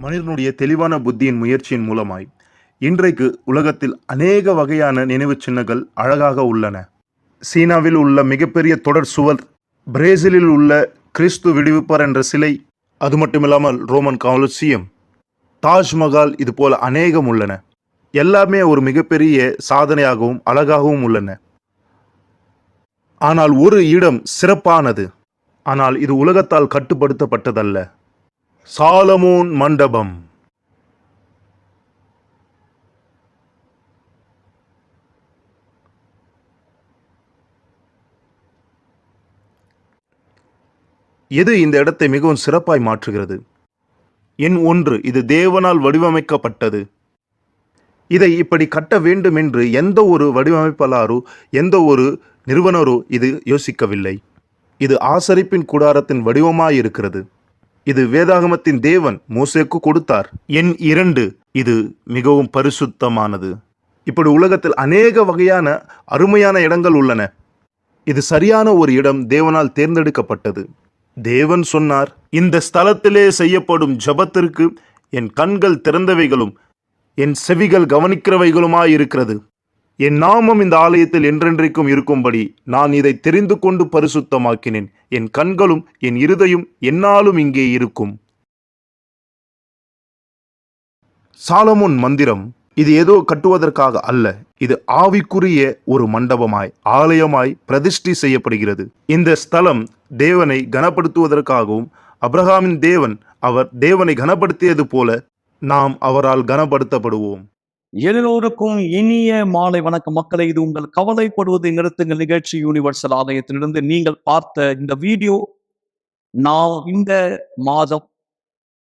மனிதனுடைய தெளிவான புத்தியின் முயற்சியின் மூலமாய் இன்றைக்கு உலகத்தில் அநேக வகையான நினைவுச் சின்னங்கள் அழகாக உள்ளன. சீனாவில் உள்ள மிகப்பெரிய தொடர் சுவர், பிரேசிலில் உள்ள கிறிஸ்து விடுவிப்பார் என்ற சிலை, அது மட்டுமில்லாமல் ரோமன் காலோசியம், தாஜ்மஹால், இது போல அநேகம் உள்ளன. எல்லாமே ஒரு மிகப்பெரிய சாதனையாகவும் அழகாகவும் உள்ளன. ஆனால் ஒரு இடம் சிறப்பானது. ஆனால் இது உலகத்தால் கட்டுப்படுத்தப்பட்டதல்ல. சாலமோன் மண்டபம். எது இந்த இடத்தை மிகவும் சிறப்பாய் மாற்றுகிறது? எண் 1, இது தேவனால் வடிவமைக்கப்பட்டது. இதை இப்படி கட்ட வேண்டும் என்று எந்த ஒரு வடிவமைப்பாளரோ எந்த ஒரு நிறுவனரோ இது யோசிக்கவில்லை. இது ஆசரிப்பின் கூடாரத்தின் வடிவமாயிருக்கிறது. இது வேதாகமத்தின் தேவன் மோசேக்கு கொடுத்தார். எண் 2, இது மிகவும் பரிசுத்தமானது. இப்படி உலகத்தில் அநேக வகையான அருமையான இடங்கள் உள்ளன. இது சரியான ஒரு இடம், தேவனால் தேர்ந்தெடுக்கப்பட்டது. தேவன் சொன்னார், இந்த ஸ்தலத்திலே செய்யப்படும் ஜபத்திற்கு என் கண்கள் திறந்தவைகளும் என் செவிகள் கவனிக்கிறவைகளுமாயிருக்கிறது. என் நாமம் இந்த ஆலயத்தில் என்றென்றைக்கும் இருக்கும்படி நான் இதை தெரிந்து கொண்டு பரிசுத்தமாக்கினேன். என் கண்களும் என் இருதயம் என்னாலும் இங்கே இருக்கும். சாலமோன் மந்திரம் இது ஏதோ கட்டுவதற்காக அல்ல. இது ஆவிக்குரிய ஒரு மண்டபமாய், ஆலயமாய் பிரதிஷ்டை செய்யப்படுகிறது. இந்த ஸ்தலம் தேவனை கனப்படுத்துவதற்காகவும், அபிரகாமின் தேவன் அவர் தேவனை கனப்படுத்தியது போல நாம் அவரால் கனப்படுத்தப்படுவோம். எல்லோருக்கும் இனிய மாலை வணக்கம் மக்களை. இது உங்கள் கவலைப்படுவதை நிறுத்துங்கள் நிகழ்ச்சி யூனிவர்சல் ஆலயத்திலிருந்து நீங்கள் பார்த்த இந்த வீடியோ, நாம் இந்த மாதம்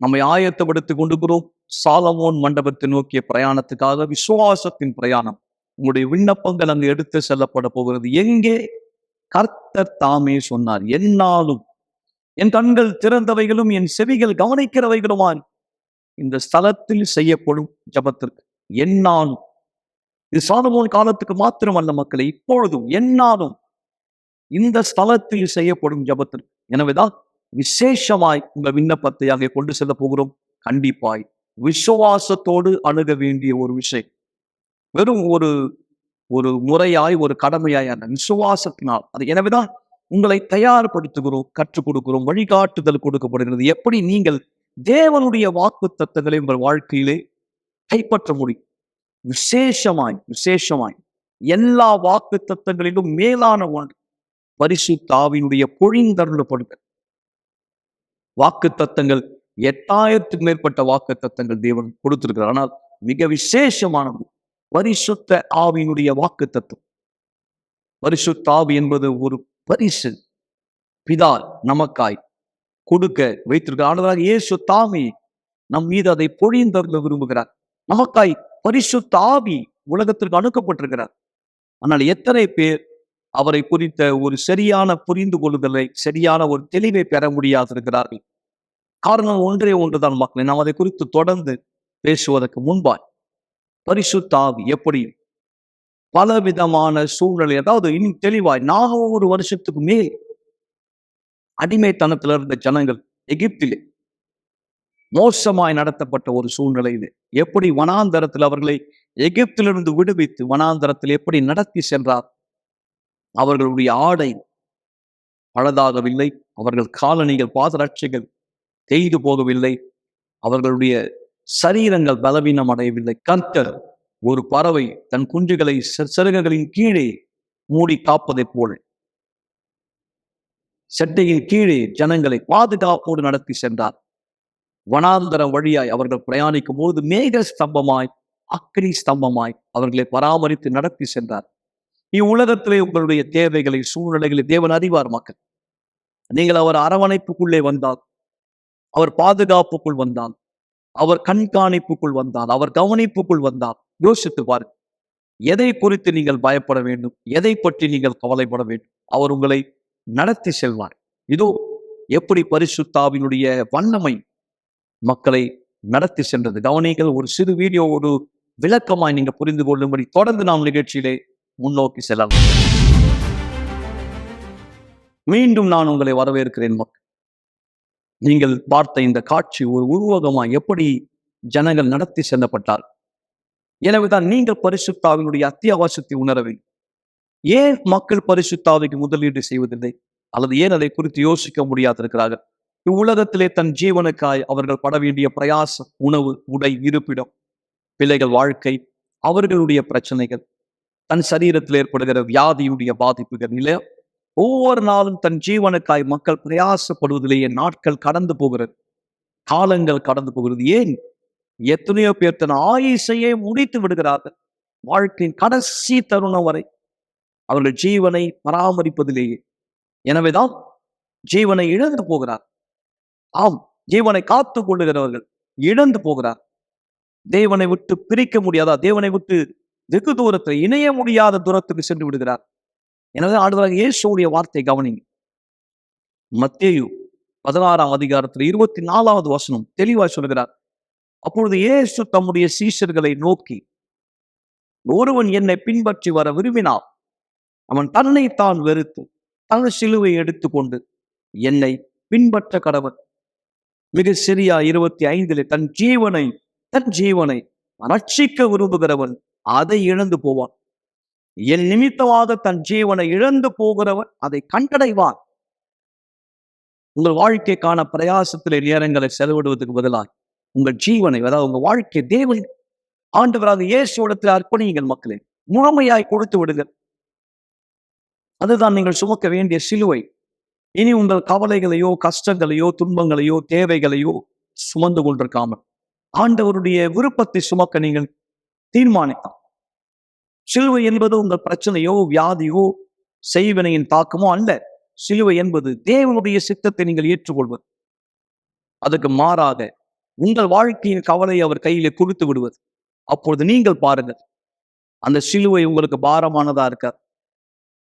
நம்மை ஆயத்தப்படுத்திக் கொண்டுகிறோம் சாலமோன் மண்டபத்தை நோக்கிய பிரயாணத்துக்காக. விசுவாசத்தின் பிரயாணம். உங்களுடைய விண்ணப்பங்கள் அங்கு எடுத்து செல்லப்பட போகிறது. எங்கே? கர்த்தர் தாமே சொன்னார், என்னாலும் என் கண்கள் திறந்தவைகளும் என் செவிகள் கவனிக்கிறவைகளுமான் இந்த ஸ்தலத்தில் செய்யப்படும் ஜபத்திற்கு என்னாலும். இது சாலமோன் காலத்துக்கு மாத்திரமல்ல மக்களை, இப்பொழுதும் என்னாலும் இந்த ஸ்தலத்தில் செய்யப்படும் ஜபத்திற்கு. எனவேதான் விசேஷமாய் உங்கள் விண்ணப்பத்தை அங்கே கொண்டு செல்ல போகிறோம். கண்டிப்பாய் விசுவாசத்தோடு அணுக வேண்டிய ஒரு விஷயம். வெறும் ஒரு முறையாய், ஒரு கடமையாய் அல்ல, விசுவாசத்தினால். அது எனவேதான் உங்களை தயார்படுத்துகிறோம், கற்றுக் கொடுக்கிறோம், வழிகாட்டுதல் கொடுக்கப்படுகிறது. எப்படி நீங்கள் தேவனுடைய வாக்கு தத்தங்களை உங்கள் வாழ்க்கையிலே கைப்பற்ற முடியும். விசேஷமாய் எல்லா வாக்கு தத்தங்களிலும் மேலான ஒன்று பரிசுத்த ஆவியினுடைய பொழிந்தருளப்படுதல். வாக்கு தத்தங்கள் 8000க்கும் மேற்பட்ட வாக்கு தத்தங்கள் தேவன் கொடுத்திருக்கிறார். ஆனால் மிக விசேஷமானது பரிசுத்த ஆவியினுடைய வாக்கு தத்துவம். பரிசுத்த ஆவி என்பது ஒரு பரிசு பிதா நமக்காய் கொடுக்க வைத்திருக்கிறார். ஆனதாக இயேசு தாமே நம் மீது அதை பொழிந்தருள விரும்புகிறார். நமக்காய் பரிசுத்த ஆவி உலகத்திற்கு அனுப்பப்பட்டிருக்கிறார். ஆனால் எத்தனை பேர் அவரை குறித்த ஒரு சரியான புரிந்து கொள்ளுதலை, சரியான ஒரு தெளிவை பெற முடியாதிருக்கிறார்கள்? காரணம் ஒன்றே ஒன்றுதான் மக்களை. நாம் அதை குறித்து தொடர்ந்து பேசுவதற்கு முன்பாய், பரிசுத்த ஆவி எப்படி பலவிதமான சூழ்நிலை, அதாவது இன்னும் தெளிவாய் 400 வருஷத்துக்கு மேல் அடிமைத்தனத்தில் இருந்த ஜனங்கள் எகிப்திலே மோசமாய் நடத்தப்பட்ட ஒரு சூழ்நிலையில் எப்படி வனாந்தரத்தில் அவர்களை எகிப்திலிருந்து விடுவித்து வனாந்தரத்தில் எப்படி நடத்தி சென்றார். அவர்களுடைய ஆடை பழுதாகவில்லை, அவர்கள் காலணிகள், பாதரட்சைகள் தேய்து போகவில்லை, அவர்களுடைய சரீரங்கள் பலவீனம் அடையவில்லை. கர்த்தர் ஒரு பறவை தன் குஞ்சுகளை சிறகுகளின் கீழே மூடி காப்பதைப் போல செட்டையின் கீழே ஜனங்களை பாதுகாப்போடு நடத்தி சென்றார். வனாந்தரம் வழியாய் அவர்கள் பிரயாணிக்கும் போது மேக ஸ்தம்பமாய், அக்கினி ஸ்தம்பமாய் அவர்களை பராமரித்து நடத்தி சென்றார். இவ்வுலகத்திலே உங்களுடைய தேவைகளை, சூழ்நிலைகளை தேவன் அறிவார் மக்கள். நீங்கள் அவர் அரவணைப்புக்குள்ளே வந்தால், அவர் பாதுகாப்புக்குள் வந்தால், அவர் கண்காணிப்புக்குள் வந்தால், அவர் கவனிப்புக்குள் வந்தால், யோசித்து பாருங்கள். எதை குறித்து நீங்கள் பயப்பட வேண்டும், எதை பற்றி நீங்கள் கவலைப்பட வேண்டும்? அவர் உங்களை நடத்தி செல்வார். இதோ எப்படி பரிசுத்த ஆவியினுடைய வல்லமை மக்களை நடத்தி சென்றது. கவனிகள். ஒரு சிறு வீடியோ, ஒரு விளக்கமாய் நீங்க புரிந்து கொள்ளும்படி தொடர்ந்து நாம் நிகழ்ச்சியிலே முன்னோக்கி செல்லலாம். மீண்டும் நான் உங்களை வரவேற்கிறேன் மக்கள். நீங்கள் பார்த்த இந்த காட்சி ஒரு உருவகமாய் எப்படி ஜனங்கள் நடத்தி செல்லப்பட்டார். எனவேதான் நீங்கள் பரிசுத்தாவினுடைய அத்தியாவசியத்தை உணர வேண்டும். ஏன் மக்கள் பரிசுத்தாவிக்கு முதலீடு செய்வதில்லை? அல்லது ஏன் அதை குறித்து யோசிக்க முடியாதிருக்கிறார்கள்? இவ்வுலகத்திலே தன் ஜீவனுக்காய் அவர்கள் பட வேண்டிய பிரயாசம், உணவு, உடை, இருப்பிடம், பிள்ளைகள் வாழ்க்கை, அவர்களுடைய பிரச்சனைகள், தன் சரீரத்தில் ஏற்படுகிற வியாதியுடைய பாதிப்புகள் இல்லையா? ஒவ்வொரு நாளும் தன் ஜீவனுக்காய் மக்கள் பிரயாசப்படுவதிலேயே நாட்கள் கடந்து போகிறது, காலங்கள் கடந்து போகிறது. ஏன்? எத்தனையோ பேர் தன் ஆயுசையே முடித்து விடுகிறார்கள். வாழ்க்கையின் கடைசி தருணம் வரை அவர்கள் ஜீவனை பராமரிப்பதிலேயே. எனவேதான் ஜீவனை இழந்து போகிறார். ஆம், ஜீவனை காத்துக் கொள்ளுகிறவர்கள் இழந்து போகிறார். தேவனை விட்டு பிரிக்க முடியாதா, தேவனை விட்டு வெகு தூரத்தில் இணைய முடியாத தூரத்துக்கு சென்று விடுகிறார். எனவே ஆண்டவராகிய இயேசுவுடைய வார்த்தை கவனிங்க. மத்தேயு 16ஆம் அதிகாரத்தில் 24வது வசனம் தெளிவாய் சொல்கிறார். அப்பொழுது இயேசு தம்முடைய சீஷர்களை நோக்கி, ஒருவன் என்னை பின்பற்றி வர விரும்பினால் அவன் தன்னைத்தான் வெறுத்து தன் சிலுவை எடுத்துக்கொண்டு என்னை பின்பற்ற கடவன். மிக சிறியா 25 தன் ஜீவனை ரட்சிக்க விரும்புகிறவன் அதை இழந்து போவான். என் நிமித்தமாக தன் ஜீவனை இழந்து போகிறவன் அதை கண்டடைவான். உங்கள் வாழ்க்கைக்கான பிரயாசத்திலே நேரங்களை செலவிடுவதற்கு பதிலாக உங்கள் ஜீவனை, அதாவது உங்க வாழ்க்கை தேவன் ஆண்டவராக இயேசுவிடத்தில் அர்ப்பணியுங்கள். மக்களே, முழுமையாய் கொடுத்து விடுங்கள். அதுதான் நீங்கள் சுமக்க வேண்டிய சிலுவை. இனி உங்கள் கவலைகளையோ, கஷ்டங்களையோ, துன்பங்களையோ, தேவைகளையோ சுமந்து கொண்டிருக்காமல் ஆண்டவருடைய விருப்பத்தை சுமக்க நீங்கள் தீர்மானித்தார். சிலுவை என்பது உங்கள் பிரச்சனையோ, வியாதியோ, செய்வினையின் தாக்கமோ அல்ல. சிலுவை என்பது தேவனுடைய சித்தத்தை நீங்கள் ஏற்றுக்கொள்வது. அதுக்கு மாறாக உங்கள் வாழ்க்கையின் கவலையை அவர் கையிலே கொடுத்து விடுவது. அப்பொழுது நீங்கள் பாருங்கள், அந்த சிலுவை உங்களுக்கு பாரமானதா இருக்க.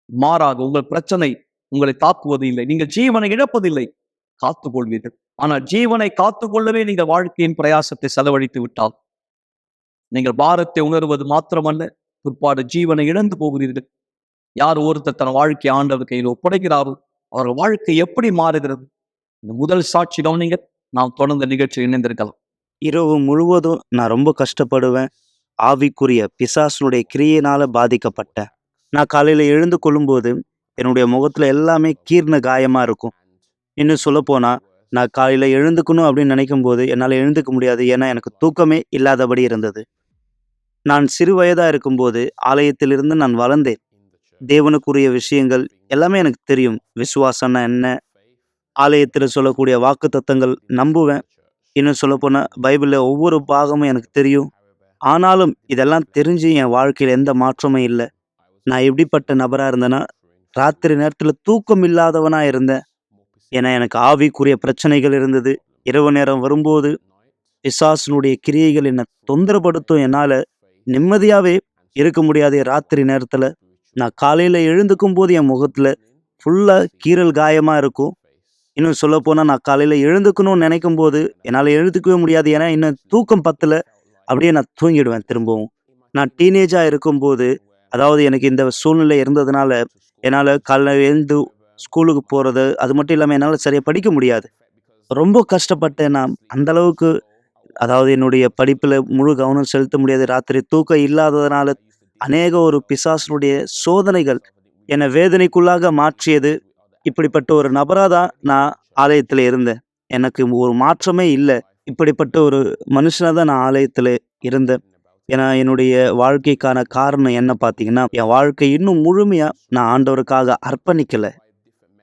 மாறாக உங்கள் பிரச்சனை உங்களை தாக்குவது இல்லை. நீங்கள் ஜீவனை இழப்பதில்லை, காத்துக் கொள்வீர்கள். ஆனால் ஜீவனை காத்துக்கொள்ளவே நீங்கள் வாழ்க்கையின் பிரயாசத்தை செலவழித்து விட்டால் நீங்கள் பாரத்தை உணர்வது மாத்திரமல்ல, பிற்பாடு ஜீவனை இழந்து போகிறீர்கள். யார் ஒருத்தர் தன் வாழ்க்கை ஆண்டவர் கையில் ஒப்படைக்கிறாரோ அவர்கள் வாழ்க்கை எப்படி மாறுகிறது? இந்த முதல் சாட்சி கவனிங்க. நாம் தொடர்ந்த நிகழ்ச்சி இணைந்திருக்கலாம். இரவு முழுவதும் நான் ரொம்ப கஷ்டப்படுவேன். ஆவிக்குரிய பிசாசுனுடைய கிரியையினால பாதிக்கப்பட்டேன். நான் காலையில் எழுந்து கொள்ளும்போது என்னுடைய முகத்தில் எல்லாமே கீர்ண காயமாக இருக்கும். இன்னும் சொல்லப்போனால், நான் காலையில் எழுந்துக்கணும் அப்படின்னு நினைக்கும் போது என்னால் எழுந்துக்க முடியாது. ஏன்னா எனக்கு தூக்கமே இல்லாதபடி இருந்தது. நான் சிறு வயதாக இருக்கும்போது ஆலயத்திலிருந்து நான் வளர்ந்தேன். தேவனுக்குரிய விஷயங்கள் எல்லாமே எனக்கு தெரியும். விசுவாசம்னா என்ன, ஆலயத்தில் சொல்லக்கூடிய வாக்கு தத்தங்கள் நம்புவேன். இன்னும் சொல்லப்போனால் பைபிளில் ஒவ்வொரு பாகமும் எனக்கு தெரியும். ஆனாலும் இதெல்லாம் தெரிஞ்சு என் வாழ்க்கையில் எந்த மாற்றமும் இல்லை. நான் எப்படிப்பட்ட நபராக இருந்தேன்னா, ராத்திரி நேரத்தில் தூக்கம் இல்லாதவனாக இருந்தேன். ஏன்னா எனக்கு ஆவிக்குரிய பிரச்சனைகள் இருந்தது. இரவு நேரம் வரும்போது பிசாசினுடைய கிரியைகள் என்னை தொந்தரப்படுத்தும். என்னால் நிம்மதியாகவே இருக்க முடியாது. ராத்திரி நேரத்தில் நான் காலையில் எழுந்துக்கும் போது என் முகத்தில் ஃபுல்லாக கீறல் காயமாக இருக்கும். இன்னும் சொல்லப்போனால், நான் காலையில் எழுந்துக்கணும்னு நினைக்கும் போது என்னால் எழுந்துக்கவே முடியாது. ஏன்னா இன்னும் தூக்கம் பத்தல, அப்படியே நான் தூங்கிடுவேன் திரும்பவும். நான் டீனேஜாக இருக்கும்போது, அதாவது எனக்கு இந்த சூழ்நிலை இருந்ததுனால என்னால் காலையில் எழுந்து ஸ்கூலுக்கு போகிறது, அது மட்டும் இல்லாமல் என்னால் சரியாக படிக்க முடியாது. ரொம்ப கஷ்டப்பட்டேன் நான். அந்தளவுக்கு, அதாவது என்னுடைய படிப்பில் முழு கவனம் செலுத்த முடியாது. ராத்திரி தூக்கம் இல்லாததுனால அநேக ஒரு பிசாசுடைய சோதனைகள் என்னை வேதனைக்குள்ளாக மாற்றியது. இப்படிப்பட்ட ஒரு நபராக தான் நான் ஆலயத்தில் இருந்தேன். எனக்கு ஒரு மாற்றமே இல்லை. இப்படிப்பட்ட ஒரு மனுஷனாக தான் நான் ஆலயத்தில் இருந்தேன். ஏன்னா என்னுடைய வாழ்க்கைக்கான காரணம் என்ன பார்த்தீங்கன்னா, என் வாழ்க்கை இன்னும் முழுமையாக நான் ஆண்டவருக்காக அர்ப்பணிக்கலை.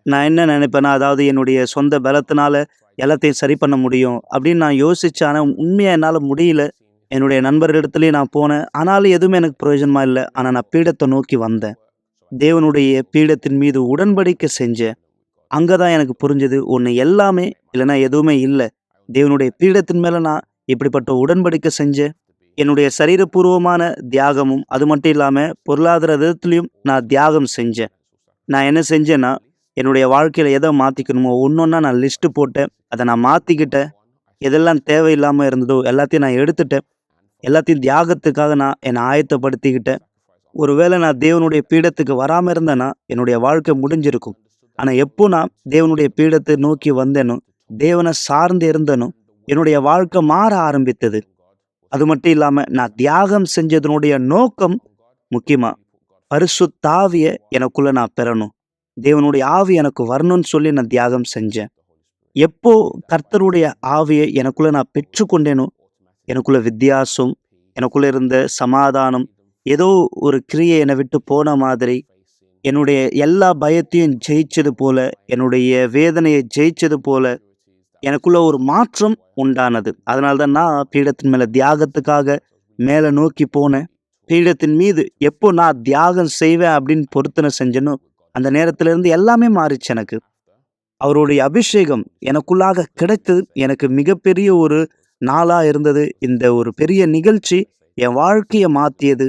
நான் என்ன நினைப்பேன்னா, அதாவது என்னுடைய சொந்த பலத்தினால எல்லாத்தையும் சரி பண்ண முடியும் அப்படின்னு நான் யோசித்தேன். ஆனால் உண்மையாக என்னால் முடியல. என்னுடைய நண்பர்களிடத்துலேயும் நான் போனேன். ஆனாலும் எதுவுமே எனக்கு பிரயோஜனமாக இல்லை. ஆனால் நான் பீடத்தை நோக்கி வந்தேன். தேவனுடைய பீடத்தின் மீது உடன்படிக்கை செஞ்சேன். அங்கே தான் எனக்கு புரிஞ்சது, ஒன்று எல்லாமே இல்லைன்னா எதுவுமே இல்லை. தேவனுடைய பீடத்தின் மேலே நான் இப்படிப்பட்ட உடன்படிக்கை செஞ்சேன். என்னுடைய சரீரபூர்வமான தியாகமும், அது மட்டும் இல்லாமல் பொருளாதார விதத்துலையும் நான் தியாகம் செஞ்சேன். நான் என்ன செஞ்சேன்னா, என்னுடைய வாழ்க்கையில் எதை மாற்றிக்கணுமோ ஒன்றொன்னா நான் லிஸ்ட்டு போட்டேன். அதை நான் மாற்றிக்கிட்டேன். எதெல்லாம் தேவையில்லாமல் இருந்ததோ எல்லாத்தையும் நான் எடுத்துட்டேன். எல்லாத்தையும் தியாகத்துக்காக நான் என்னை ஆயத்தப்படுத்திக்கிட்டேன். ஒருவேளை நான் தேவனுடைய பீடத்துக்கு வராமல் இருந்தேன்னா என்னுடைய வாழ்க்கை முடிஞ்சிருக்கும். ஆனால் எப்போ நான் தேவனுடைய பீடத்தை நோக்கி வந்தேனோ, தேவனை சார்ந்து இருந்தேனோ, என்னுடைய வாழ்க்கை மாற ஆரம்பித்தது. அது மட்டும் இல்லாம நான் தியாகம் செஞ்சதனுடைய நோக்கம் முக்கியமா பரிசுத்த ஆவிய எனக்குள்ள நான் பெறணும். தேவனுடைய ஆவி எனக்கு வரணும்னு சொல்லி நான் தியாகம் செஞ்சேன். எப்போ கர்த்தருடைய ஆவியை எனக்குள்ள நான் பெற்றுக்கொண்டேனோ எனக்குள்ள வித்தியாசம், எனக்குள்ள இருந்த சமாதானம், ஏதோ ஒரு கிரியை என்னை விட்டு போன மாதிரி, என்னுடைய எல்லா பயத்தையும் ஜெயிச்சது போல, என்னுடைய வேதனையை ஜெயிச்சது போல எனக்குள்ள ஒரு மாற்றம் உண்டானது. அதனால தான் நான் பீடத்தின் மேல தியாகத்துக்காக மேல நோக்கி போனேன். பீடத்தின் மீது எப்போ நான் தியாகம் செய்வேன் அப்படின்னு பொருத்தனை செஞ்சேனோ அந்த நேரத்துல இருந்து எல்லாமே மாறிச்சு எனக்கு. அவருடைய அபிஷேகம் எனக்குள்ளாக கிடைத்தது எனக்கு மிகப்பெரிய ஒரு நாளா இருந்தது. இந்த ஒரு பெரிய நிகழ்ச்சி என் வாழ்க்கையை மாத்தியது.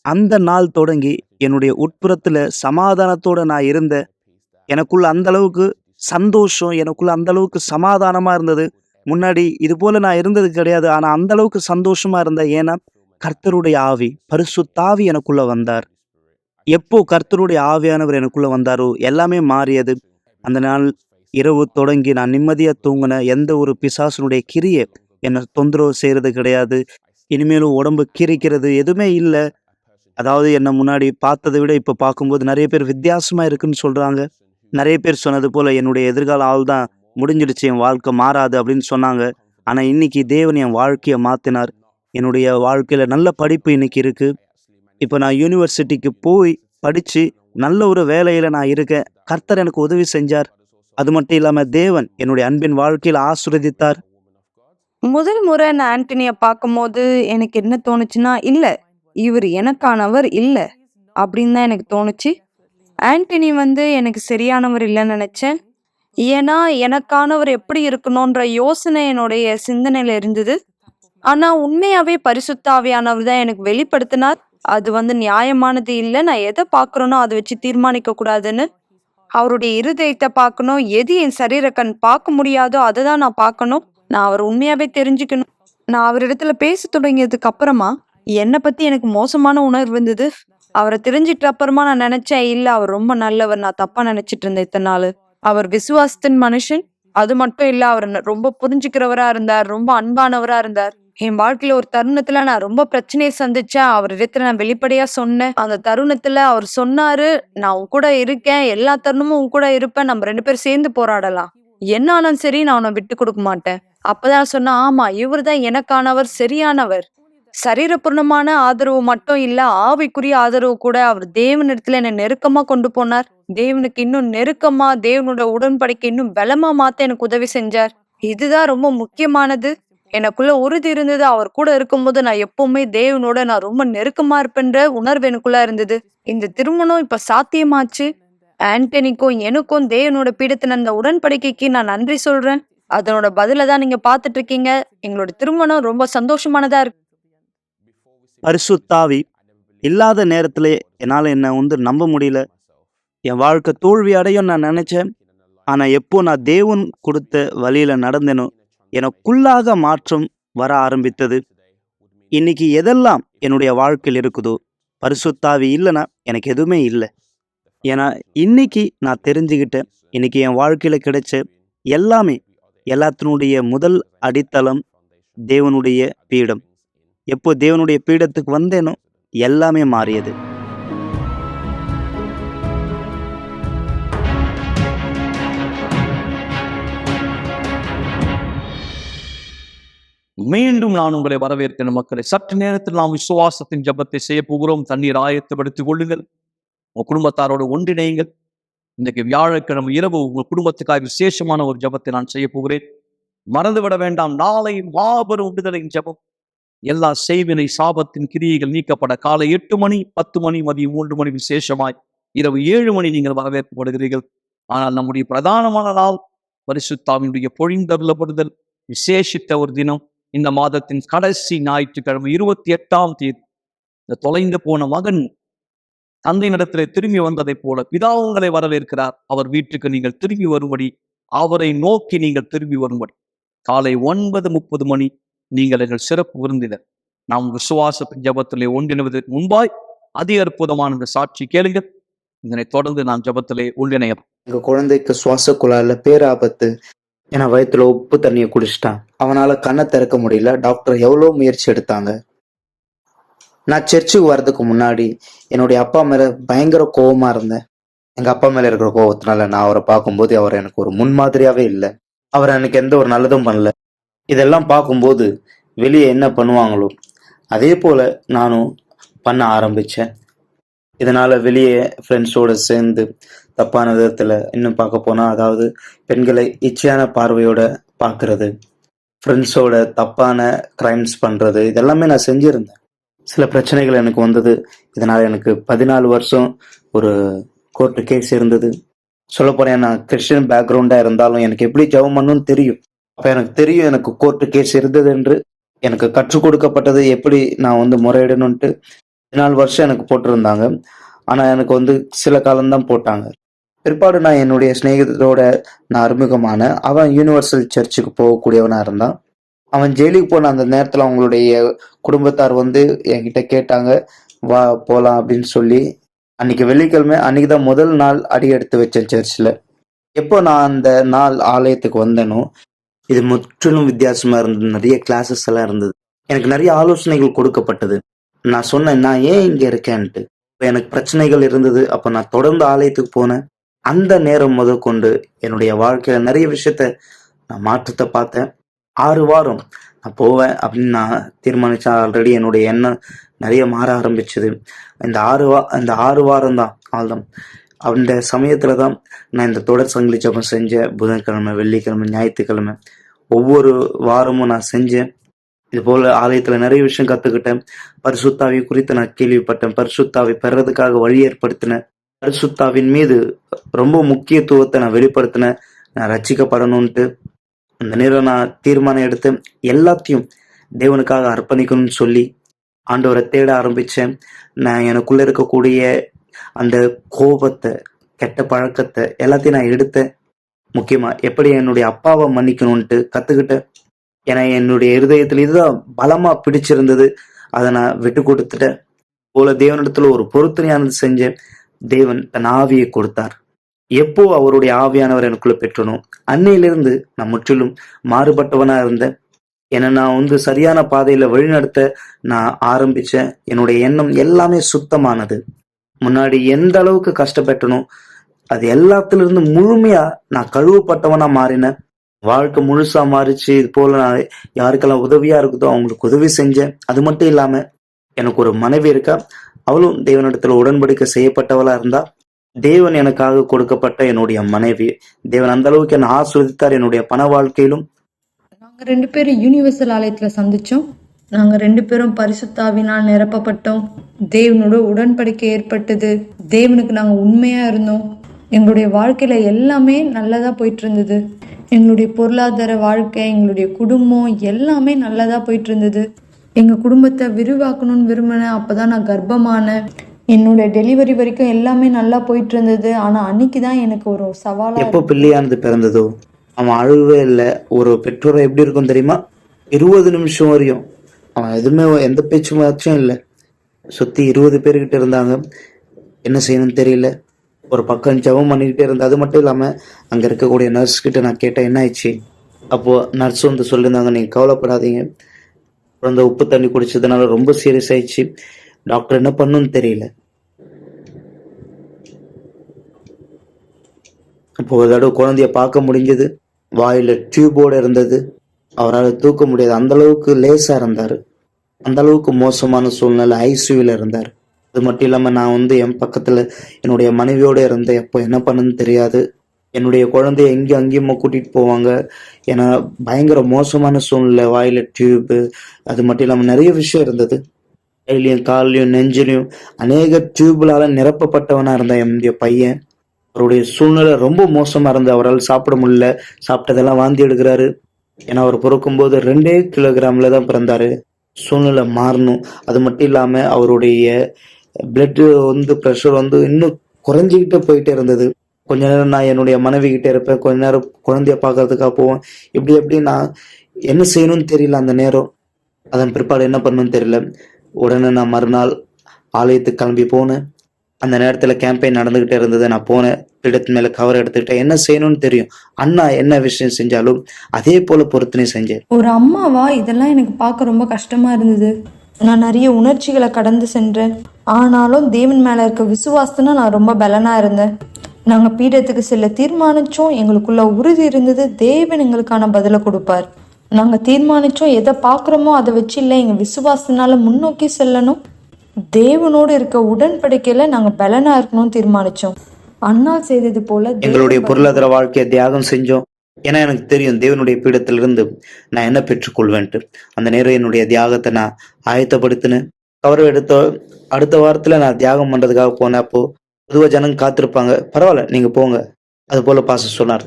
அந்த நாள் தொடங்கி என்னுடைய உட்புறத்துல சமாதானத்தோட நான் இருந்தேன். எனக்குள்ள அந்த அளவுக்கு சந்தோஷம், எனக்குள்ள அந்த அளவுக்கு சமாதானமா இருந்தது. முன்னாடி இது போல நான் இருந்தது கிடையாது. ஆனா அந்த அளவுக்கு சந்தோஷமா இருந்தேன். ஏன்னா கர்த்தருடைய ஆவி, பரிசுத்த ஆவி எனக்குள்ள வந்தார். எப்போ கர்த்தருடைய ஆவியானவர் எனக்குள்ள வந்தாரோ எல்லாமே மாறியது. அந்த நாள் இரவு தொடங்கி நான் நிம்மதியா தூங்கினேன். எந்த ஒரு பிசாசனுடைய கிரியை என்னை தொந்தரவு செய்யறது கிடையாது. இனிமேலும் உடம்பு கிரிக்கிறது எதுவுமே இல்லை. அதாவது என்னை முன்னாடி பார்த்ததை விட இப்போ பார்க்கும்போது நிறைய பேர் வித்தியாசமா இருக்குன்னு சொல்றாங்க. நிறைய பேர் சொன்னது போல என்னுடைய எதிர்கால ஆள் தான் முடிஞ்சிடுச்சு, என் வாழ்க்கை மாறாது அப்படின்னு சொன்னாங்க. ஆனா இன்னைக்கு தேவன் என் வாழ்க்கையை மாத்தினார். என்னுடைய வாழ்க்கையில நல்ல படிப்பு இன்னைக்கு இருக்கு. இப்போ நான் யூனிவர்சிட்டிக்கு போய் படிச்சு நல்ல ஒரு வேலையில நான் இருக்கேன். கர்த்தர் எனக்கு உதவி செஞ்சார். அது மட்டும் இல்லாம தேவன் என்னுடைய அன்பின் வாழ்க்கையில ஆசீர்வதித்தார். முதல் முறை நான் ஆண்டனிய பார்க்கும்போது எனக்கு என்ன தோணுச்சுன்னா, இல்ல இவர் எனக்கானவர் இல்ல அப்படின்னு தான் எனக்கு தோணுச்சு. ஆண்டனி எனக்கு சரியானவர் இல்லைன்னு நினைச்சேன். ஏன்னா எனக்கானவர் எப்படி இருக்கணும்ன்ற யோசனை என்னுடைய சிந்தனையில இருந்தது. ஆனா உண்மையாவே பரிசுத்த ஆவியானவர் தான் எனக்கு வெளிப்படுத்தினார். அது நியாயமானது இல்லை, நான் எதை பார்க்கறேனோ அதை வச்சு தீர்மானிக்க கூடாதுன்னு. அவருடைய இருதயத்தை பார்க்கணும். எது என் சரீர கண் பார்க்க முடியாதோ அதை தான் நான் பார்க்கணும். நான் அவர் உண்மையாவே தெரிஞ்சுக்கணும். நான் அவரிடத்துல பேச தொடங்கியதுக்கு அப்புறமா என்னை பத்தி எனக்கு மோசமான உணர்வு இருந்தது. அவரை தெரிஞ்சிட்ட அப்புறமா நான் நினைச்சேன், இல்ல அவர் ரொம்ப நல்லவர், நான் தப்பா நினைச்சிட்டு இருந்தேன் இத்தனை நாள். அவர் விசுவாசத்தின் மனுஷன். அது மட்டும் இல்ல, அவர் ரொம்ப புரிஞ்சுக்கிறவரா இருந்தார், ரொம்ப அன்பானவரா இருந்தார். என் வாழ்க்கையில ஒரு தருணத்துல நான் ரொம்ப பிரச்சனையை சந்திச்சேன். அவர் இடத்துல நான் வெளிப்படையா சொன்னேன். அந்த தருணத்துல அவர் சொன்னாரு, நான் உன் கூட இருக்கேன், எல்லா தருணமும் உன் கூட இருப்பேன், நம்ம 2 பேரும் சேர்ந்து போராடலாம், என்ன ஆனாலும் சரி நான் உன்னை விட்டு கொடுக்க மாட்டேன். அப்பதான் சொன்னா, ஆமா இவர் தான் எனக்கானவர், சரியானவர். சரீரபூர்ணமான ஆதரவு மட்டும் இல்ல, ஆவிக்குரிய ஆதரவு கூட. அவர் தேவனிடத்துல என்னை நெருக்கமா கொண்டு போனார். தேவனுக்கு இன்னும் நெருக்கமா, தேவனோட உடன்படிக்கை இன்னும் பலமா மாத்த எனக்கு உதவி செஞ்சார். இதுதான் ரொம்ப முக்கியமானது. எனக்குள்ள உறுதி இருந்தது, அவர் கூட இருக்கும்போது நான் எப்பவுமே தேவனோட நான் ரொம்ப நெருக்கமா இருப்பேன்ற உணர்வு எனக்குள்ள இருந்தது. இந்த திருமணம் இப்ப சாத்தியமாச்சு. ஆண்டனிக்கும் எனக்கும் தேவனோட பீடத்தின் அந்த உடன்படிக்கைக்கு நான் நன்றி சொல்றேன். அதனோட பதில தான் நீங்க பாத்துட்டு இருக்கீங்க. எங்களோட திருமணம் ரொம்ப சந்தோஷமானதா இருக்கு. பரிசுத்த ஆவி இல்லாத நேரத்துல என்னால என்ன நம்ப முடியல. என் வாழ்க்கை தோல்வி அடையும் நான் நினைச்சேன். ஆனா எப்போ நான் தேவன் கொடுத்த வழியில நடந்தேனோ எனக்குள்ளாக மாற்றம் வர ஆரம்பித்தது. இன்னைக்கு எதெல்லாம் என்னுடைய வாழ்க்கையில் இருக்குதோ பரிசுத்த ஆவி இல்லைன்னா எனக்கு எதுவுமே இல்லை. ஏன்னா இன்னைக்கு நான் தெரிஞ்சுக்கிட்டேன், இன்னைக்கு என் வாழ்க்கையில கிடைச்ச எல்லாமே, எல்லாத்தினுடைய முதல் அடித்தளம் தேவனுடைய பீடம். எப்போ தேவனுடைய பீடத்துக்கு வந்தேனோ எல்லாமே மாறியது. மீண்டும் நான் உங்களை வரவேற்கிறேன் மக்களை. சற்று நேரத்தில் நாம் விசுவாசத்தின் ஜெபத்தை செய்ய போகிறோம். தண்ணீர் ஆயத்தப்படுத்திக் கொள்ளுங்கள். உங்க குடும்பத்தாரோடு ஒன்றிணையுங்கள். இன்றைக்கு வியாழக்கிழமை இரவு உங்கள் குடும்பத்துக்காக விசேஷமான ஒரு ஜெபத்தை நான் செய்ய போகிறேன். மறந்துவிட வேண்டாம், நாளை மாபெரும் விடுதலையின் ஜெபம். எல்லா செய்வினை சாபத்தின் கிரியைகள் நீக்கப்பட காலை 8 மணி, 10 மணி, மதியம் 3 மணி, விசேஷமாய் இரவு 7 மணி நீங்கள் வரவேற்கப்படுகிறீர்கள். ஆனால் நம்முடைய பிரதானமான நாள் பரிசுத்த ஆவியினுடைய பொழிந்தருளப்படுதல், விசேஷித்த ஒரு தினம். இந்த மாதத்தின் கடைசி ஞாயிற்றுக்கிழமை 28ஆம் தேதி இந்த தொலைந்து போன மகன் தந்தையினிடத்திலே திரும்பி வந்ததை போல பிதா உங்களை வரவேற்கிறார். அவர் வீட்டுக்கு நீங்கள் திரும்பி வரும்படி, அவரை நோக்கி நீங்கள் திரும்பி வரும்படி காலை 9:30 மணி நீங்கள் எங்கள் சிறப்பு விருந்தினர். நாம் விசுவாசத்தின் ஜெபத்திலே ஒன்றிணைவதற்கு முன்பாய் அதி அற்புதமான இந்த சாட்சி கேளுங்கள். இதனை தொடர்ந்து நாம் ஜெபத்திலே ஒன்றிணைய. எங்க குழந்தைக்கு சுவாச குழாயில பேராபத்து, ஏன்னா வயித்துல உப்பு தண்ணியை குடிச்சிட்டான். அவனால கண்ணை திறக்க முடியல. டாக்டர் எவ்வளோ முயற்சி எடுத்தாங்க. நான் சர்ச்சுக்கு வர்றதுக்கு முன்னாடி என்னுடைய அப்பா மேல பயங்கர கோவமா இருந்தேன். எங்க அப்பா மேல இருக்கிற கோவத்தினால நான் அவரை பார்க்கும்போது அவர் எனக்கு ஒரு முன்மாதிரியாவே இல்லை. அவர் எனக்கு எந்த ஒரு நல்லதும் பண்ணல. இதெல்லாம் பார்க்கும்போது வெளியே என்ன பண்ணுவாங்களோ அதே போல நானும் பண்ண ஆரம்பிச்சேன். இதனால வெளியே ஃப்ரெண்ட்ஸோட சேர்ந்து தப்பான விதத்துல, இன்னும் பார்க்க போனா அதாவது பெண்களை இச்சையான பார்வையோட பார்க்கறது, ஃப்ரெண்ட்ஸோட தப்பான கிரைம்ஸ் பண்றது, இதெல்லாமே நான் செஞ்சிருந்தேன். சில பிரச்சனைகள் எனக்கு வந்தது. இதனால எனக்கு 14 வருஷம் ஒரு கோர்ட்டு கேஸ் இருந்தது. சொல்லப்போனேன், நான் கிறிஸ்டியன் பேக்ரவுண்டா இருந்தாலும் எனக்கு எப்படி ஜெபம் பண்ணணும்னு தெரியும். அப்ப எனக்கு தெரியும் எனக்கு கோர்ட்டு கேஸ் இருந்தது என்று. எனக்கு கற்றுக் கொடுக்கப்பட்டது எப்படி நான் முறையிடணும்ட்டு. 14 வருஷம் எனக்கு போட்டிருந்தாங்க. ஆனா எனக்கு சில காலம்தான் போட்டாங்க. பிற்பாடு நான் என்னுடைய சிநேகிதரோட நான் அறிமுகமான அவன் யூனிவர்சல் சர்ச்சுக்கு போகக்கூடியவனா இருந்தான். அவன் ஜெயிலுக்கு போன அந்த நேரத்துல அவங்களுடைய குடும்பத்தார் என்கிட்ட கேட்டாங்க, வா போலாம் அப்படின்னு சொல்லி. அன்னைக்கு வெள்ளிக்கிழமை, அன்னைக்குதான் முதல் நாள் அடி எடுத்து வச்சேன் சர்ச்சில். எப்போ நான் அந்த நாள் ஆலயத்துக்கு வந்தேனோ இது முற்றிலும் வித்தியாசமா இருந்தது. நிறைய கிளாஸஸ் எல்லாம் இருந்தது. எனக்கு நிறைய ஆலோசனைகள் கொடுக்கப்பட்டது. நான் சொன்னேன், நான் ஏன் இங்க இருக்கேன்ட்டு. எனக்கு பிரச்சனைகள் இருந்தது. அப்ப நான் தொடர்ந்து ஆலயத்துக்கு போனேன். அந்த நேரம் முதற்கொண்டு என்னுடைய வாழ்க்கையில நிறைய விஷயத்த நான் மாற்றத்தை பார்த்தேன். 6 வாரம் நான் போவேன் அப்படின்னு நான் தீர்மானிச்சேன். ஆல்ரெடி என்னுடைய எண்ணம் நிறைய மாற ஆரம்பிச்சது. இந்த 6 வாரம் தான் ஆல்தான். அந்த சமயத்துல தான் நான் இந்த தொடர் சங்கிலி ஜெபம் செஞ்சேன். புதன்கிழமை, வெள்ளிக்கிழமை, ஞாயிற்றுக்கிழமை ஒவ்வொரு வாரமும் நான் செஞ்சேன். இது போல ஆலயத்துல நிறைய விஷயம் கத்துக்கிட்டேன். பரிசுத்தாவி குறித்து நான் கேள்விப்பட்டேன். பரிசுத்தாவி பெறதுக்காக வழி ஏற்படுத்தினேன். பரிசுத்தாவின் மீது ரொம்ப முக்கியத்துவத்தை நான் வெளிப்படுத்தினேன். நான் ரட்சிக்கப்படணும்ட்டு அந்த நேரம் நான் தீர்மானம் எடுத்து எல்லாத்தையும் தேவனுக்காக அர்ப்பணிக்கணும்னு சொல்லி ஆண்டவரை தேட ஆரம்பிச்சேன். நான் எனக்குள்ள இருக்கக்கூடிய அந்த கோபத்தை, கெட்ட பழக்கத்தை எல்லாத்தையும் நான் எடுத்தேன். முக்கியமா எப்படி என்னுடைய அப்பாவை மன்னிக்கணும்ட்டு கத்துக்கிட்டேன். ஏன்னா என்னுடைய இருதயத்துல இதுதான் பலமா பிடிச்சிருந்தது. அதை நான் விட்டு கொடுத்துட்டேன். போல தேவனிடத்துல ஒரு பொருத்தனையானது செஞ்சேன். தேவன் தன் ஆவியை கொடுத்தார். எப்போ அவருடைய ஆவியானவர் எனக்குள்ள பெற்றனும் அன்னையிலிருந்து நான் முற்றிலும் மாறுபட்டவனா இருந்தேன். ஏன்னா நான் சரியான பாதையில வழிநடத்த நான் ஆரம்பிச்சேன். என்னுடைய எண்ணம் எல்லாமே சுத்தமானது. முன்னாடி எந்த அளவுக்கு கஷ்டப்பட்டனோ அது எல்லாத்துல இருந்து முழுமையா நான் கழுவப்பட்டவனா மாறினேன். வாழ்க்கை முழுசா மாறிச்சு. இது போல நான் யாருக்கெல்லாம் உதவியா இருக்குதோ அவங்களுக்கு உதவி செஞ்சேன். அது மட்டும் இல்லாம எனக்கு ஒரு மனைவி இருக்கா. அவளும் தேவனிடத்துல உடன்படிக்கை செய்யப்பட்டவளா இருந்தா. தேவன் எனக்காக கொடுக்கப்பட்ட என்னுடைய மனைவி. தேவன் அந்த அளவுக்கு என்னை ஆசீர்வதித்தார் என்னுடைய பண வாழ்க்கையிலும். நாங்க 2 பேரும் யூனிவர்சல் ஆலயத்துல சந்திச்சோம். நாங்க 2 பேரும் பரிசுத்தாவினால் நிரப்பப்பட்டோம். தேவனோட உடன்படிக்கை ஏற்பட்டது. தேவனுக்கு நாங்க உண்மையா இருந்தோம். எங்களுடைய வாழ்க்கையில எல்லாமே நல்லதா போயிட்டு இருந்தது. எங்களுடைய பொருளாதார வாழ்க்கை, எங்களுடைய குடும்பம் எல்லாமே நல்லதா போயிட்டு இருந்தது. எங்க குடும்பத்தை விரிவாக்கணும்னு விரும்பினேன். அப்பதான் நான் கர்ப்பமானேன். என்னோட டெலிவரி வரைக்கும் எல்லாமே நல்லா போயிட்டு இருந்தது. ஆனா அன்னைக்கு தான் எனக்கு ஒரு சவாலா எப்போ பிள்ளையானது பிறந்ததோ அவன் அழுவே இல்லை. ஒரு பெற்றோரை எப்படி இருக்கும் தெரியுமா? 20 நிமிஷம் வரையும் அவன் எதுவுமே எந்த பேச்சும் இல்லை. சுத்தி 20 பேர்கிட்ட இருந்தாங்க. என்ன செய்யணும்னு தெரியல. ஒரு பக்கம் ஜெபம் பண்ணிக்கிட்டே இருந்தேன். அது மட்டும் இல்லாம அங்க இருக்கக்கூடிய நர்ஸ் கிட்ட நான் கேட்டேன், என்ன ஆயிடுச்சு? அப்போ நர்ஸ் சொல்லியிருந்தாங்க, நீங்க கவலைப்படாதீங்க, குழந்தை உப்பு தண்ணி குடிச்சதுனால ரொம்ப சீரியஸ் ஆயிடுச்சு. டாக்டர் என்ன பண்ணுன்னு தெரியல. அப்போ ஒரு தடவை குழந்தைய பார்க்க முடிஞ்சது. வாயில டியூபோட இருந்தது. அவரால் தூக்க முடியாது. அந்த அளவுக்கு லேசா இருந்தாரு. அந்த அளவுக்கு மோசமான சூழ்நிலை, ஐசியூல இருந்தார். அது மட்டும் இல்லாம நான் என் பக்கத்துல என்னுடைய மனைவியோட இருந்தேன். எப்போ என்ன பண்ணுன்னு தெரியாது. என்னுடைய குழந்தைய எங்கேயும் அங்கேயுமா கூட்டிட்டு போவாங்க. ஏன்னா பயங்கர மோசமான சூழ்நிலை, வாயில டியூப், அது மட்டும் இல்லாம நிறைய விஷயம் இருந்தது. கையிலையும் கால்லையும் நெஞ்சிலையும் அநேக டியூப்லால நிரப்பப்பட்டவனா இருந்தான் என்னுடைய பையன். அவருடைய சூழ்நிலை ரொம்ப மோசமா இருந்தது. அவரால் சாப்பிட முடியல. சாப்பிட்டதெல்லாம் வாந்தி எடுக்கிறாரு. ஏன்னா அவர் பிறக்கும்போது 2 கிலோகிராம்ல தான் பிறந்தாரு. சூழ்நிலை மாறணும். அது மட்டும் இல்லாம அவருடைய பிளட் ப்ரெஷர் இன்னும் குறைஞ்சிக்கிட்டே போயிட்டே இருந்தது. கொஞ்ச நேரம் நான் என்னுடைய மனைவி கிட்ட இருப்பேன், கொஞ்ச நேரம் குழந்தைய பார்க்கறதுக்காக போவேன். இப்படி நான் என்ன செய்யணும்னு தெரியல அந்த நேரம். அதன் பிற்பாடு என்ன பண்ணணும்னு தெரியல. உடனே நான் மறுநாள் ஆலயத்துக்கு கிளம்பி போனேன். அந்த நேரத்தில் கேம்பெயின் நடந்துகிட்டே இருந்தது. நான் போனேன், பீடத்து மேலே கவர் எடுத்துக்கிட்டேன். என்ன செய்யணும்னு தெரியும். அண்ணா என்ன விஷயம் செஞ்சாலும் அதே போல பொறுத்துனே செஞ்சேன். ஒரு அம்மாவா இதெல்லாம் எனக்கு பார்க்க ரொம்ப கஷ்டமா இருந்தது. நான் நிறைய உணர்ச்சிகளை கடந்து சென்றேன். ஆனாலும் தேவன் மேல இருக்க விசுவாசத்துல நான் ரொம்ப பலனா இருந்தேன். நாங்க பீடத்துக்கு செல்ல தீர்மானிச்சோம். எங்களுக்குள்ள உறுதி இருந்தது, தேவன் எங்களுக்கான பதிலை கொடுப்பார். நாங்க தீர்மானிச்சோம், எதை பார்க்குறோமோ அதை வச்சு இல்லை, எங்க விசுவாசத்தினால முன்னோக்கி செல்லணும், தேவனோடு இருக்க உடன்படிக்கையில நாங்க பலனா இருக்கணும்னு தீர்மானிச்சோம். அண்ணா செய்தது போல எங்களுடைய பொருளாதார வாழ்க்கையை தியாகம் செஞ்சோம். ஏன்னா எனக்கு தெரியும் தேவனுடைய பீடத்திலிருந்து நான் என்ன பெற்றுக்கொள்வேன்ட்டு. அந்த நேரம் என்னுடைய தியாகத்தை நான் ஆயத்தப்படுத்தினேன். கவரை எடுத்த அடுத்த வாரத்தில் நான் தியாகம் பண்ணுறதுக்காக போனேன். அப்போ பொதுவாக ஜனங்க காத்திருப்பாங்க, பரவாயில்ல நீங்கள் போங்க. அது போல் பாச சொன்னார்.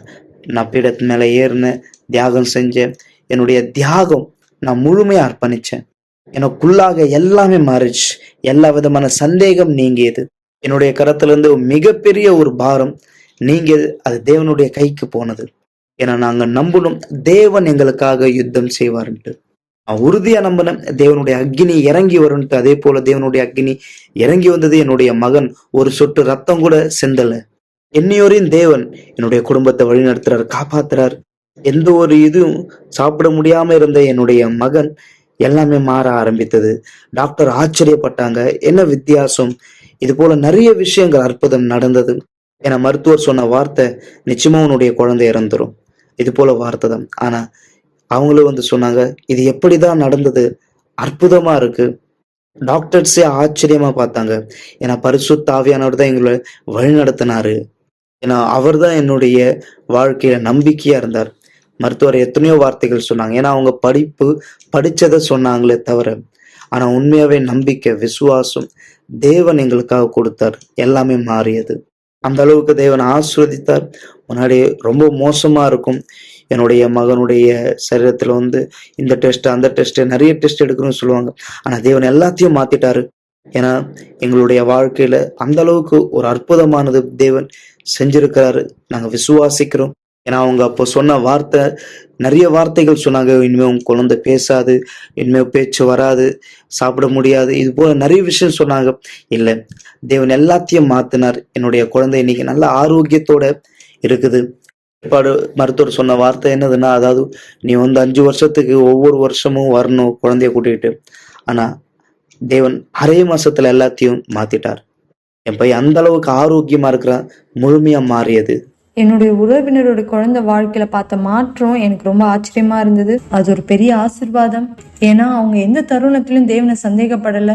நான் பீடத்து மேலே ஏறினேன், தியாகம் செஞ்சேன். என்னுடைய தியாகம் நான் முழுமையாக அர்ப்பணித்தேன். எனக்குள்ளாக எல்லாமே மாறிச்சு. எல்லா விதமான சந்தேகம் நீங்கியது. என்னுடைய கரத்திலிருந்து மிகப்பெரிய ஒரு பாரம் நீங்கியது. அது தேவனுடைய கைக்கு போனது. ஏன்னா நாங்க நம்பணும் தேவன் எங்களுக்காக யுத்தம் செய்வார்ன்ட்டு. நான் உறுதியா நம்பினேன் தேவனுடைய அக்கினி இறங்கி வரும்ட்டு. அதே போல தேவனுடைய அக்கினி இறங்கி வந்தது. என்னுடைய மகன் ஒரு சொட்டு ரத்தம் கூட சிந்தல. என்னையோரின் தேவன் என்னுடைய குடும்பத்தை வழிநடத்துறாரு, காப்பாத்துறாரு. எந்த ஒரு இதுவும் சாப்பிட முடியாம இருந்த என்னுடைய மகன் எல்லாமே மாற ஆரம்பித்தது. டாக்டர் ஆச்சரியப்பட்டாங்க, என்ன வித்தியாசம், இது போல நிறைய விஷயங்கள் அற்புதம் நடந்தது. ஏன்னா மருத்துவர் சொன்ன வார்த்தை, நிச்சயமா உன்னுடைய குழந்தை இறந்துரும், இது போல வார்த்தை தான். ஆனா அவங்களும் சொன்னாங்க, இது எப்படிதான் நடந்தது, அற்புதமா இருக்கு. டாக்டர்ஸே ஆச்சரியமா பார்த்தாங்க. ஏன்னா பரிசுத்த ஆவியானவர் தான் எங்களை வழி நடத்தினாரு. ஏன்னா அவர் தான் என்னுடைய வாழ்க்கையில நம்பிக்கையா இருந்தார். மருத்துவர் எத்தனையோ வார்த்தைகள் சொன்னாங்க. ஏன்னா அவங்க படிச்சதை சொன்னாங்களே தவிர, ஆனா உண்மையாவே நம்பிக்கை, விசுவாசம் தேவன் எங்களுக்காக கொடுத்தார். எல்லாமே மாறியது. அந்த அளவுக்கு தேவன் ஆசீர்வதித்தார். முன்னாடி ரொம்ப மோசமா இருக்கும். என்னுடைய மகனுடைய சரீரத்துல இந்த டெஸ்ட் அந்த டெஸ்ட் நிறைய டெஸ்ட் எடுக்கணும்னு சொல்லுவாங்க. ஆனா தேவன் எல்லாத்தையும் மாத்திட்டாரு. ஏன்னா எங்களுடைய வாழ்க்கையில அந்த அளவுக்கு ஒரு அற்புதமானது தேவன் செஞ்சிருக்கிறாரு. நாங்க விசுவாசிக்கிறோம். ஏன்னா அவங்க அப்போ சொன்ன வார்த்தை, நிறைய வார்த்தைகள் சொன்னாங்க. இனிமே உங்க குழந்தை பேசாது, இனிமே பேச்சு வராது, சாப்பிட முடியாது, இது போல நிறைய விஷயம் சொன்னாங்க. இல்லை, தேவன் எல்லாத்தையும் மாத்தினார். என்னுடைய குழந்தை இன்னைக்கு நல்ல ஆரோக்கியத்தோட இருக்குது. மருத்துவர் சொன்ன வார்த்தை என்னதுன்னா, அதாவது நீ 5 வருஷத்துக்கு ஒவ்வொரு வருஷமும் வரணும் குழந்தைய கூட்டிகிட்டு. ஆனா தேவன் அரை மாசத்துல எல்லாத்தையும் மாத்திட்டார். என் பையன் அந்த அளவுக்கு ஆரோக்கியமா இருக்கிறான், முழுமையா மாறியது. என்னுடைய உறவினரோட குழந்தை வாழ்க்கையில பார்த்த மாற்றம் எனக்கு ரொம்ப ஆச்சரியமா இருந்தது. அது ஒரு பெரிய ஆசீர்வாதம். ஏன்னா அவங்க எந்த தருணத்திலும் தேவனை சந்தேகப்படலை.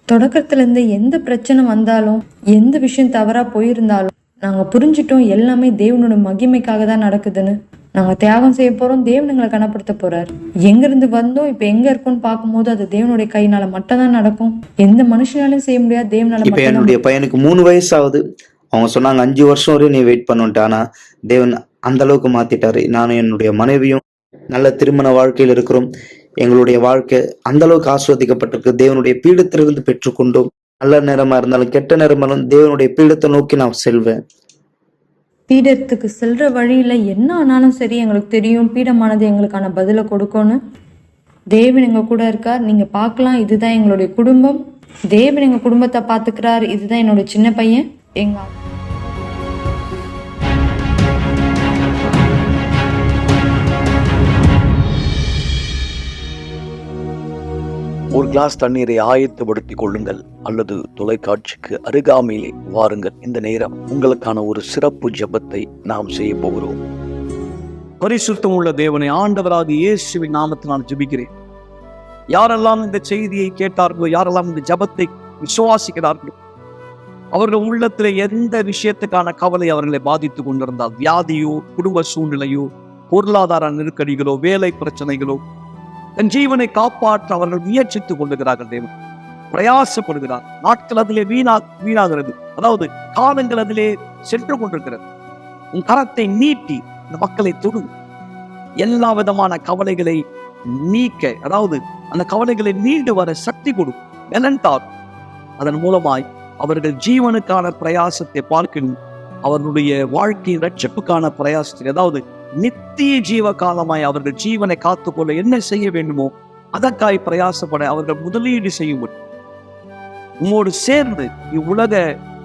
தொடக்கத்துல இருந்து எந்த பிரச்சனை வந்தாலும், எந்த விஷயம் தவறா போயிருந்தாலும் நாங்க புரிஞ்சிட்டோம், எல்லாமே தேவனோட மகிமைக்காக தான் நடக்குதுன்னு. நாங்க தியாகம் செய்ய போறோம், தேவன் எங்களை கனப்படுத்த போறாரு. எங்க இருந்து வந்தோம், இப்ப எங்க இருக்கோம்னு பார்க்கும்போது அது தேவனுடைய கையினால மட்டும் தான் நடக்கும். எந்த மனுஷனாலும் செய்ய முடியாது, தேவனால. இப்ப என்னுடைய பையனுக்கு 3 வயசு ஆகுது. அவங்க சொன்னாங்க 5 வருஷம் வரையும் நீ வெயிட் பண்ணுன்ட்டு. ஆனா தேவன் அந்த அளவுக்கு மாத்திட்டாரு. நானும் என்னுடைய மனைவியும் நல்ல திருமண வாழ்க்கையில் இருக்கிறோம். எங்களுடைய வாழ்க்கை அந்த அளவுக்கு ஆஸ்வதிக்கப்பட்டிருக்கு. தேவனுடைய பீடத்திலிருந்து பெற்றுக்கொண்டோம். நல்ல நேரமா இருந்தாலும் கெட்ட நேரமா இருந்தாலும் தேவனுடைய பீடத்தை நோக்கி நான் செல்வேன். பீடத்துக்கு செல்ற வழியில என்ன ஆனாலும் சரி, எங்களுக்கு தெரியும் பீடமானது எங்களுக்கான பதிலை கொடுக்கணும். தேவன் எங்க கூட இருக்கார். நீங்க பார்க்கலாம், இதுதான் எங்களுடைய குடும்பம். தேவன் எங்க குடும்பத்தை பாத்துக்கிறார். இதுதான் என்னோட சின்ன பையன். எங்க ஒரு கிளாஸ் தண்ணீரை ஆயத்தப்படுத்திக் கொள்ளுங்கள், அல்லது தொலைக்காட்சிக்கு அருகாமையிலே வாருங்கள். இந்த நேரம் உங்களுக்கான ஒரு சிறப்பு ஜெபத்தை நாம் செய்ய போகிறோம். பரிசுத்தம் உள்ள தேவனை, ஆண்டவராக இயேசுவின் நாமத்தில் நான் ஜெபிக்கிறேன். யாரெல்லாம் இந்த செய்தியை கேட்டார்களோ, யாரெல்லாம் இந்த ஜெபத்தை விசுவாசிக்கிறார்களோ, அவர்கள் உள்ளத்திலே எந்த விஷயத்துக்கான கவலை அவர்களை பாதித்துக் கொண்டிருந்தால், வியாதியோ, குடும்ப சூழ்நிலையோ, பொருளாதார நெருக்கடிகளோ, வேலை பிரச்சனைகளோ, தன் ஜீவனை காப்பாற்ற அவர்கள் முயற்சித்துக் கொள்ளுகிறார்கள். தேவன் பிரயாசப்படுகிறார். நாட்கள் அதிலே வீணாகிறது, அதாவது காலங்கள் அதிலே சென்று கொண்டிருக்கிறது. உன் கரத்தை நீட்டி இந்த மக்களை தொடு. எல்லா விதமான கவலைகளை நீக்க, அதாவது அந்த கவலைகளை நீண்டு வர சக்தி கொடு, பலன்தார். அதன் மூலமாய் அவர்கள் ஜீவனுக்கான பிரயாசத்தை பார்க்கணும். அவர்களுடைய வாழ்க்கையின் ரட்சிப்புக்கான பிரயாசத்தை, அதாவது நித்திய ஜீவ காலமாய் அவர்கள் ஜீவனை காத்துக்கொள்ள என்ன செய்ய வேண்டுமோ அதற்காய் பிரயாசப்பட அவர்கள் முதலீடு செய்யும். உம்மோடு சேர்ந்து இவ்வுலக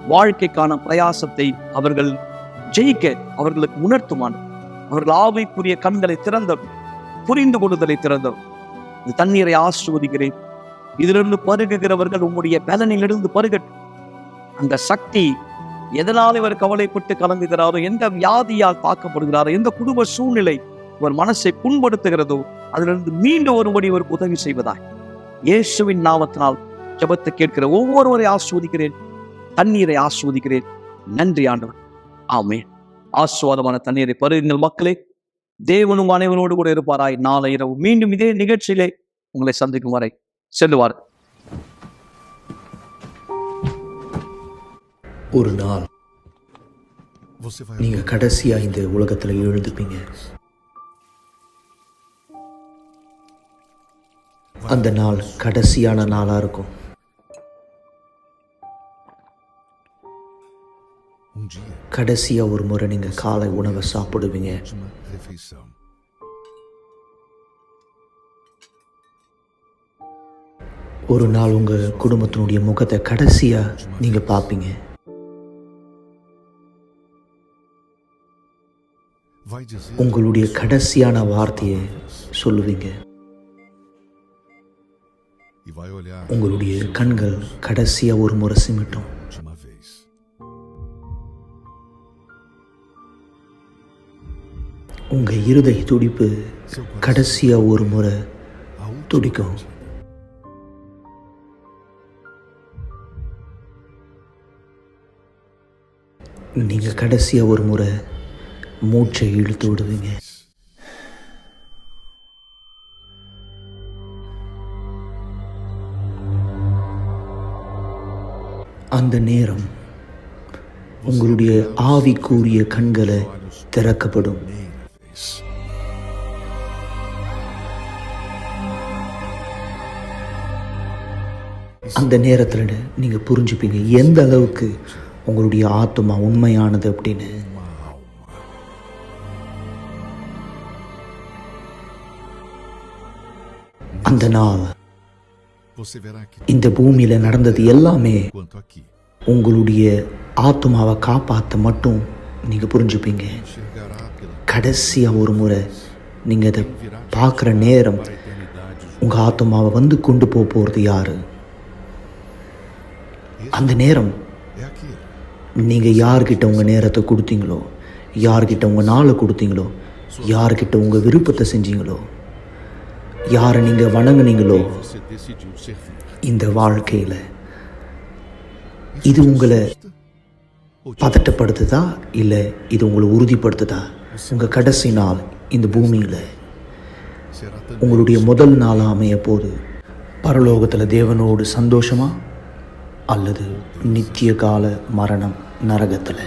வாழ்க்கைக்கான பிரயாசத்தை அவர்கள் ஜெயிக்க அவர்களுக்கு உணர்த்துமான, அவர்கள் ஆவிக்குரிய கண்களை திறந்தவர், புரிந்து கொள்ளுதலை திறந்தவர். இந்த தண்ணீரை ஆசீர்வதிக்கிறேன். இதிலிருந்து பருகுகிறவர்கள் உங்களுடைய பலனிலிருந்து பருகட்டும். அந்த சக்தி எதனால் இவர் கவலைப்பட்டு கலங்குகிறாரோ, எந்த வியாதியால் தாக்கப்படுகிறாரோ, எந்த குடும்ப சூழ்நிலை ஒரு மனசை புண்படுத்துகிறதோ, அதிலிருந்து மீண்டும் ஒருபடி இவருக்கு உதவி செய்வதாய் இயேசுவின் நாமத்தினால் ஜெபத்தை கேட்கிற ஒவ்வொருவரை ஆசீர்வதிக்கிறேன். தண்ணீரை ஆசீர்வதிக்கிறேன். நன்றி ஆண்டவர். ஆமென். ஆசீர்வாதமான தண்ணீரை பருகுங்கள் மக்களே. தேவனும் அனைவரோடு கூட இருப்பாராய். நாளை இரவு மீண்டும் இதே நிகழ்ச்சியிலே உங்களை சந்திக்கும் வரை செல்லுவார். ஒரு நாள் நீங்க கடைசியா இந்த உலகத்துல எழுந்துப்பீங்க. அந்த நாள் கடைசியான நாளா இருக்கும். கடைசியா ஒரு முறை நீங்க காலை உணவை சாப்பிடுவீங்க. ஒரு நாள் உங்க குடும்பத்தினுடைய முகத்தை கடைசியா நீங்க பார்ப்பீங்க. உங்களுடைய கடைசியான வார்த்தையை சொல்லுவீங்க. உங்களுடைய கண்கள் கடைசியா ஒரு முறை சிமிட்டும். உங்க இருதய துடிப்பு கடைசியா ஒரு முறை துடிக்கும். நீங்க கடைசியா ஒரு முறை மூச்சை இழுத்து விடுவீங்க. அந்த நேரம் உங்களுடைய ஆவிக்குரிய கண்களை திறக்கப்படும். அந்த நேரத்தில் நீங்க புரிஞ்சுப்பீங்க எந்த அளவுக்கு உங்களுடைய ஆத்மா உண்மையானது அப்படின்னு. அந்த நாள் இந்த பூமியில நடந்தது எல்லாமே உங்களுடைய ஆத்மாவை காப்பாற்ற மட்டும் நீங்க புரிஞ்சுப்பீங்க. கடைசியா ஒரு முறை நீங்க அதை பார்க்குற நேரம் உங்க ஆத்மாவை வந்து கொண்டு போறது யாரு? அந்த நேரம் நீங்க யார்கிட்ட உங்க நேரத்தை கொடுத்தீங்களோ, யார்கிட்ட உங்க நாளை கொடுத்தீங்களோ, யார்கிட்ட உங்க விருப்பத்தை செஞ்சீங்களோ, யாரை நீங்க வணங்குனீங்களோ, இந்த வாழ்க்கையில இது உங்களை பதட்டப்படுத்துதா இல்லை இது உங்களை உறுதிப்படுத்துதா? உங்க கடைசி நாள் இந்த பூமியில உங்களுடைய முதல் நாள் அமைய போது பரலோகத்துல தேவனோடு சந்தோஷமா அல்லது நித்திய கால மரணம் நரகத்துல?